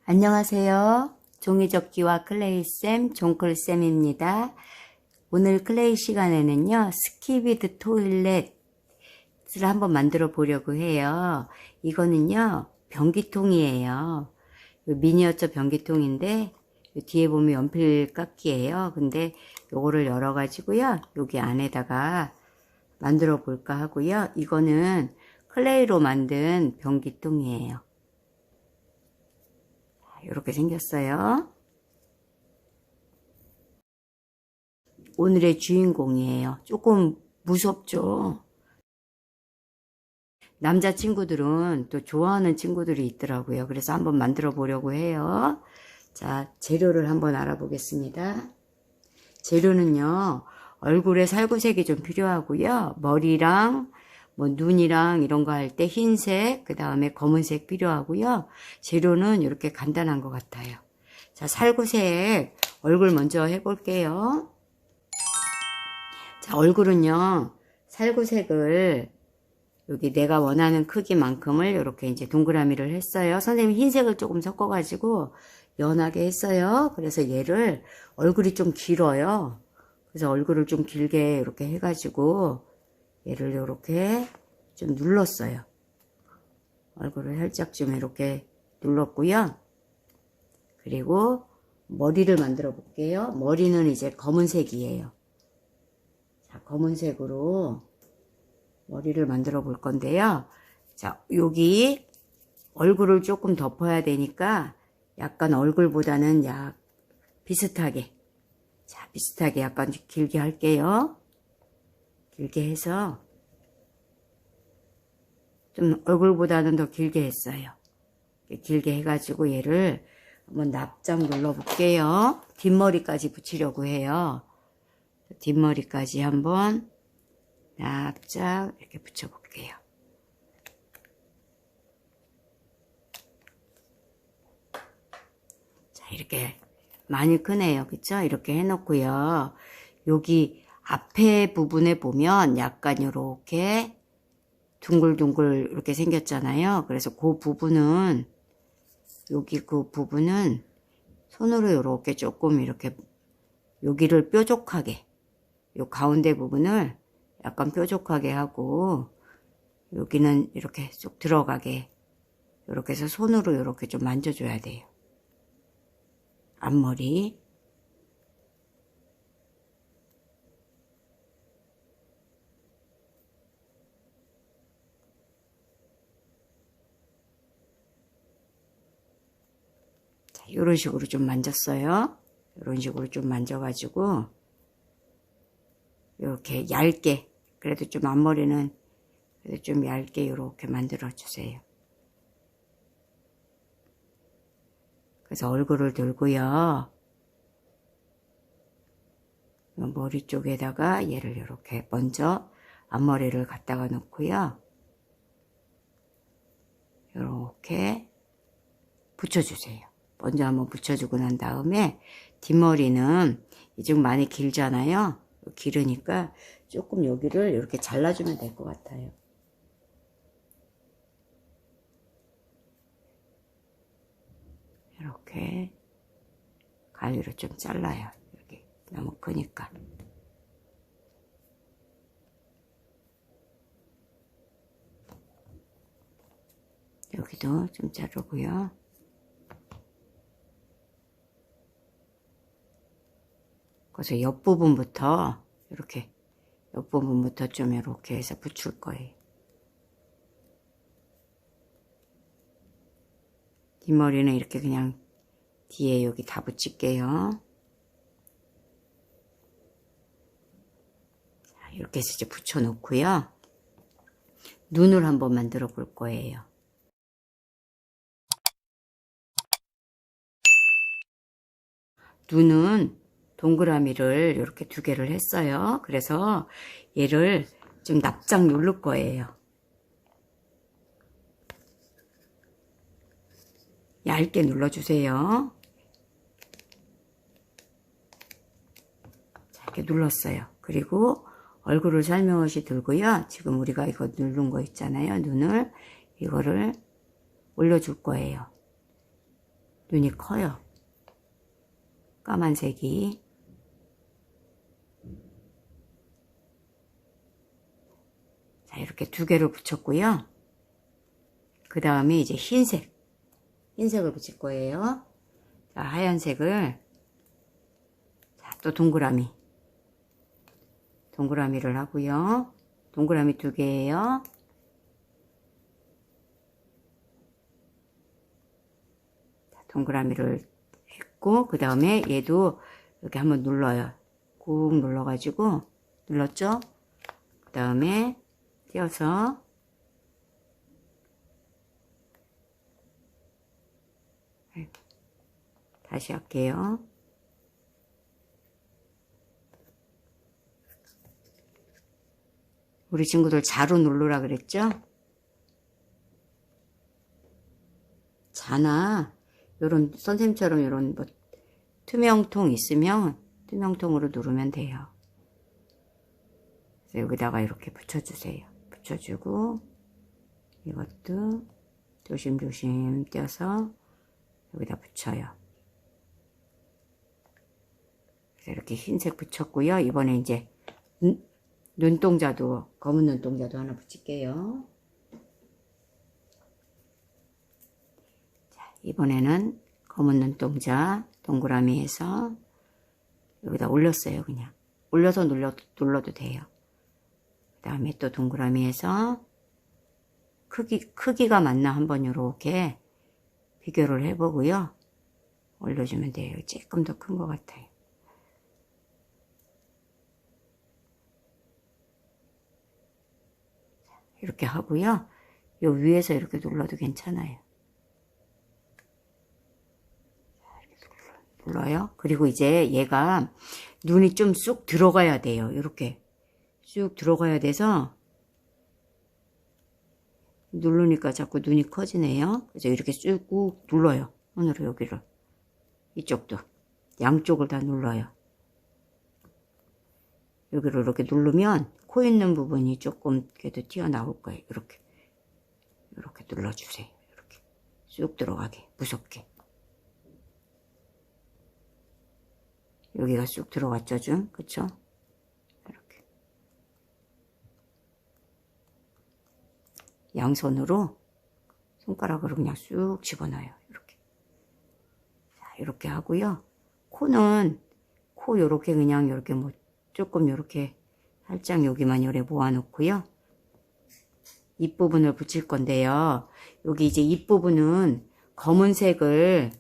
안녕하세요. 종이접기와 클레이쌤, 종클쌤입니다. 오늘 클레이 시간에는요, 스키비드 토일렛을 한번 만들어 보려고 해요. 이거는요, 변기통이에요. 미니어처 변기통인데, 뒤에 보면 연필 깎기예요. 근데 요거를 열어가지고요, 여기 안에다가 만들어 볼까 하고요. 이거는 클레이로 만든 변기통이에요. 이렇게 생겼어요. 오늘의 주인공이에요. 조금 무섭죠? 남자친구들은 또 좋아하는 친구들이 있더라고요. 그래서 한번 만들어 보려고 해요. 자, 재료를 한번 알아보겠습니다. 재료는요, 얼굴에 살구색이 좀 필요하고요. 머리랑 눈이랑 이런 거 할 때 흰색, 그 다음에 검은색 필요하고요. 재료는 이렇게 간단한 것 같아요. 자, 살구색 얼굴 먼저 해볼게요. 자, 얼굴은요, 살구색을 여기 내가 원하는 크기만큼을 이렇게 이제 동그라미를 했어요. 선생님이 흰색을 조금 섞어가지고 연하게 했어요. 그래서 얘를 얼굴이 좀 길어요. 그래서 얼굴을 좀 길게 이렇게 해가지고 얘를 이렇게 좀 눌렀어요. 얼굴을 살짝 좀 이렇게 눌렀고요. 그리고 머리를 만들어 볼게요. 머리는 이제 검은색이에요. 자, 검은색으로 머리를 만들어 볼 건데요. 자, 여기 얼굴을 조금 덮어야 되니까 약간 얼굴보다는 비슷하게, 자, 비슷하게 약간 길게 할게요. 길게 해서 좀 얼굴보다는 더 길게 했어요. 길게 해가지고 얘를 한번 납작 눌러 볼게요. 뒷머리까지 붙이려고 해요. 뒷머리까지 한번 납작 이렇게 붙여 볼게요. 자, 이렇게 많이 크네요. 그쵸? 이렇게 해놓고요. 여기 앞에 부분에 보면 약간 이렇게 둥글둥글 이렇게 생겼잖아요. 그래서 그 부분은, 여기 그 부분은 손으로 이렇게 조금 이렇게 여기를 뾰족하게, 요 가운데 부분을 약간 뾰족하게 하고 여기는 이렇게 쏙 들어가게 이렇게 해서 손으로 이렇게 좀 만져줘야 돼요. 앞머리. 자, 이런 식으로 좀 만졌어요. 이런 식으로 좀 만져가지고 이렇게 얇게, 그래도 좀 앞머리는 그래도 좀 얇게 이렇게 만들어 주세요. 그래서 얼굴을 들고요. 머리 쪽에다가 얘를 이렇게 먼저 앞머리를 갖다가 놓고요. 이렇게 붙여주세요. 먼저 한번 붙여주고 난 다음에 뒷머리는 이제 많이 길잖아요. 길으니까 조금 여기를 이렇게 잘라주면 될 것 같아요. 이렇게 가위로 좀 잘라요. 여기 너무 크니까. 여기도 좀 자르고요. 그래서 옆부분부터 이렇게 옆부분부터 좀 이렇게 해서 붙일 거예요. 뒷머리는 이렇게 그냥 뒤에 여기 다 붙일게요. 자, 이렇게 해서 이제 붙여 놓고요. 눈을 한번 만들어 볼 거예요. 눈은 동그라미를 이렇게 2개를 했어요. 그래서 얘를 좀 납작 누를 거예요. 얇게 눌러주세요. 자, 이렇게 눌렀어요. 그리고 얼굴을 살며시 들고요. 지금 우리가 이거 누른 거 있잖아요. 눈을, 이거를 올려줄 거예요. 눈이 커요. 까만색이. 자, 이렇게 두 개를 붙였고요. 그 다음에 이제 흰색을 붙일 거예요. 자, 하얀색을, 자, 또 동그라미를 하고요. 동그라미 두 개예요. 자, 동그라미를 했고, 그 다음에 얘도 이렇게 한번 눌러요. 꾹 눌러가지고, 눌렀죠? 그 다음에 띄어서, 다시 할게요. 우리 친구들 자로 누르라 그랬죠? 자나 요런 선생님처럼 요런 뭐 투명통 있으면 투명통으로 누르면 돼요. 그래서 여기다가 이렇게 붙여주세요. 붙여주고 이것도 조심조심 떼어서 여기다 붙여요. 그래서 이렇게 흰색 붙였고요. 이번에 이제 눈동자도, 검은 눈동자도 하나 붙일게요. 자, 이번에는 검은 눈동자 동그라미 해서 여기다 올렸어요. 그냥 올려서 눌러도 돼요. 그 다음에 또 동그라미 해서 크기가 맞나 한번 이렇게 비교를 해보고요. 올려주면 돼요. 조금 더 큰 것 같아요. 이렇게 하고요. 요 위에서 이렇게 눌러도 괜찮아요. 이렇게 눌러요. 그리고 이제 얘가 눈이 좀 쑥 들어가야 돼요. 이렇게 쑥 들어가야 돼서 누르니까 자꾸 눈이 커지네요. 그래서 이렇게 쑥 눌러요. 오늘은 여기를. 이쪽도. 양쪽을 다 눌러요. 여기를 이렇게 누르면 코 있는 부분이 조금 그래도 튀어나올 거예요. 이렇게 눌러주세요. 이렇게 쑥 들어가게, 무섭게. 여기가 쑥 들어갔죠, 좀? 그쵸? 이렇게 양손으로 손가락으로 그냥 쑥 집어넣어요. 이렇게. 자, 이렇게 하고요. 코는 코 요렇게 그냥 요렇게 뭐 조금 요렇게 살짝 여기만 요래 모아놓고요. 입부분을 붙일 건데요. 여기 이제 입부분은 검은색을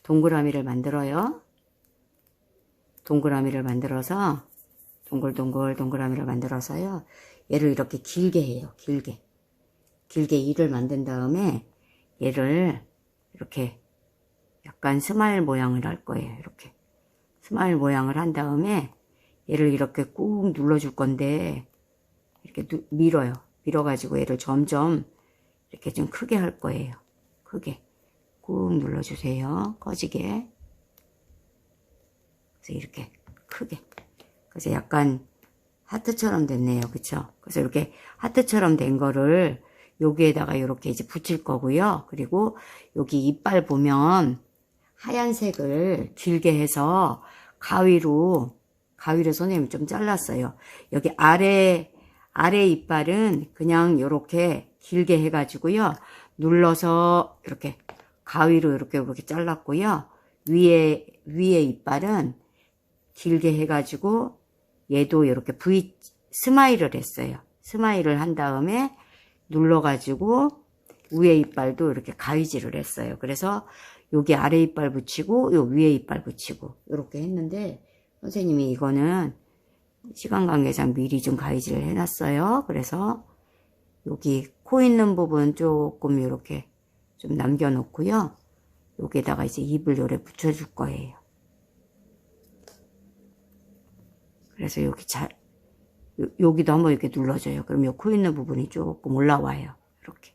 동그라미를 만들어요. 동그라미를 만들어서 동글동글 동그라미를 만들어서요. 얘를 이렇게 길게 해요. 길게 이를 만든 다음에 얘를 이렇게 약간 스마일 모양을 할 거예요. 이렇게 스마일 모양을 한 다음에 얘를 이렇게 꾹 눌러줄 건데 이렇게 밀어요. 밀어가지고 얘를 점점 이렇게 좀 크게 할 거예요. 크게 꾹 눌러주세요. 꺼지게. 그래서 이렇게 크게. 그래서 약간 하트처럼 됐네요. 그쵸? 그래서 이렇게 하트처럼 된 거를 여기에다가 이렇게 이제 붙일 거고요. 그리고 여기 이빨 보면 하얀색을 길게 해서 가위로 선생님이 좀 잘랐어요. 여기 아래 이빨은 그냥 이렇게 길게 해가지고요. 눌러서 이렇게 가위로 이렇게 잘랐고요. 위에 이빨은 길게 해가지고 얘도 이렇게 스마일을 했어요. 스마일을 한 다음에 눌러가지고 위에 이빨도 이렇게 가위질을 했어요. 그래서 여기 아래 이빨 붙이고 요 위에 이빨 붙이고 이렇게 했는데 선생님이 이거는 시간 관계상 미리 좀 가위질을 해놨어요. 그래서 여기 코 있는 부분 조금 이렇게 좀 남겨놓고요. 여기에다가 이제 입을 요래 붙여줄 거예요. 그래서 여기도 한번 이렇게 눌러줘요. 그럼 요 코 있는 부분이 조금 올라와요. 이렇게.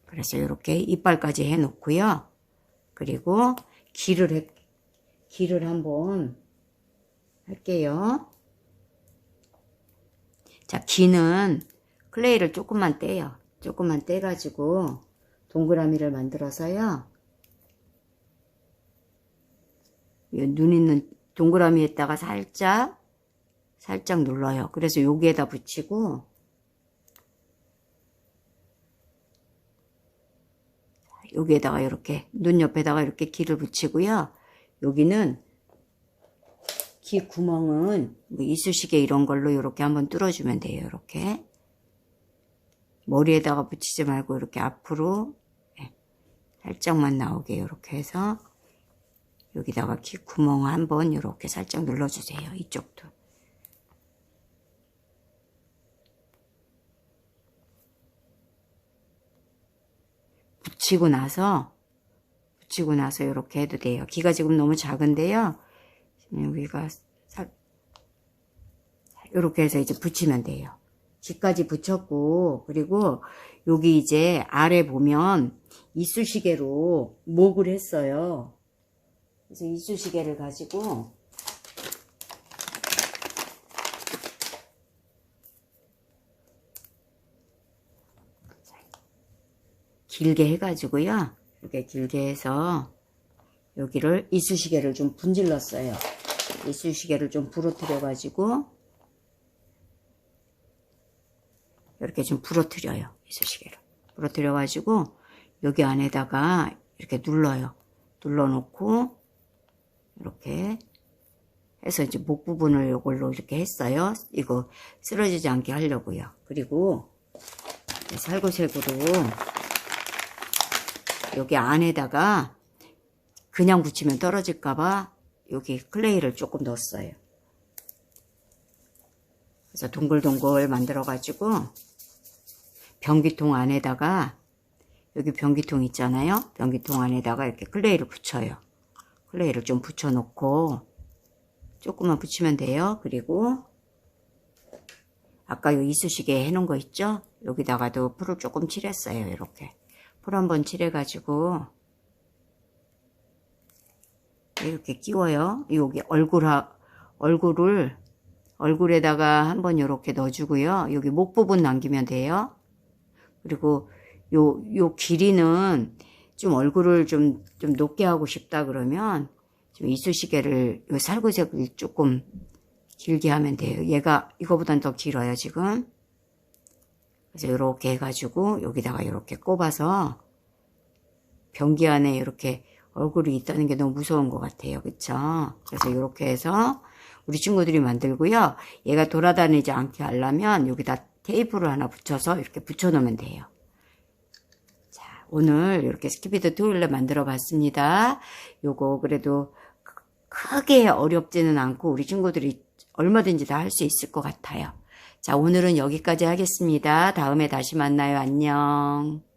그래서 이렇게 이빨까지 해놓고요. 그리고 길을 한번 할게요. 자, 귀는 클레이를 조금만 떼요. 조금만 떼가지고 동그라미를 만들어서요. 눈 있는 동그라미에다가 살짝 눌러요. 그래서 여기에다 붙이고 여기에다가 이렇게 눈 옆에다가 이렇게 기를 붙이고요. 여기는 귀 구멍은 뭐 이쑤시개 이런 걸로 이렇게 한번 뚫어주면 돼요. 이렇게 머리에다가 붙이지 말고 이렇게 앞으로 살짝만 나오게 이렇게 해서 여기다가 귀 구멍 한번 이렇게 살짝 눌러주세요. 이쪽도. 붙이고 나서 이렇게 해도 돼요. 귀가 지금 너무 작은데요. 여기가 이렇게 해서 이제 붙이면 돼요. 귀까지 붙였고, 그리고 여기 이제 아래 보면 이쑤시개로 목을 했어요. 그래서 이쑤시개를 가지고 길게 해가지고요. 이렇게 길게 해서 여기를 이쑤시개를 좀 분질렀어요. 이쑤시개를 좀 부러뜨려가지고 이렇게 좀 부러뜨려요. 이쑤시개를 부러뜨려가지고 여기 안에다가 이렇게 눌러요. 눌러놓고 이렇게 해서 이제 목 부분을 이걸로 이렇게 했어요. 이거 쓰러지지 않게 하려고요. 그리고 살구색으로 여기 안에다가 그냥 붙이면 떨어질까봐 여기 클레이를 조금 넣었어요. 그래서 동글동글 만들어가지고 변기통 안에다가 여기 변기통 있잖아요. 변기통 안에다가 이렇게 클레이를 붙여요. 클레이를 좀 붙여놓고 조금만 붙이면 돼요. 그리고 아까 요 이쑤시개 해놓은 거 있죠? 여기다가도 풀을 조금 칠했어요. 이렇게 풀 한번 칠해가지고 이렇게 끼워요. 여기 얼굴에다가 한번 이렇게 넣어주고요. 여기 목 부분 남기면 돼요. 그리고 요 길이는 좀 얼굴을 좀 높게 하고 싶다 그러면 좀 이쑤시개를 요 살구색을 조금 길게 하면 돼요. 얘가 이거보단 더 길어요, 지금. 그래서 이렇게 해가지고 여기다가 이렇게 꼽아서 변기 안에 이렇게 얼굴이 있다는 게 너무 무서운 것 같아요. 그쵸? 그래서 이렇게 해서 우리 친구들이 만들고요. 얘가 돌아다니지 않게 하려면 여기다 테이프를 하나 붙여서 이렇게 붙여놓으면 돼요. 자, 오늘 이렇게 스키비드 토일렛 만들어 봤습니다. 요거 그래도 크게 어렵지는 않고 우리 친구들이 얼마든지 다 할 수 있을 것 같아요. 자, 오늘은 여기까지 하겠습니다. 다음에 다시 만나요. 안녕.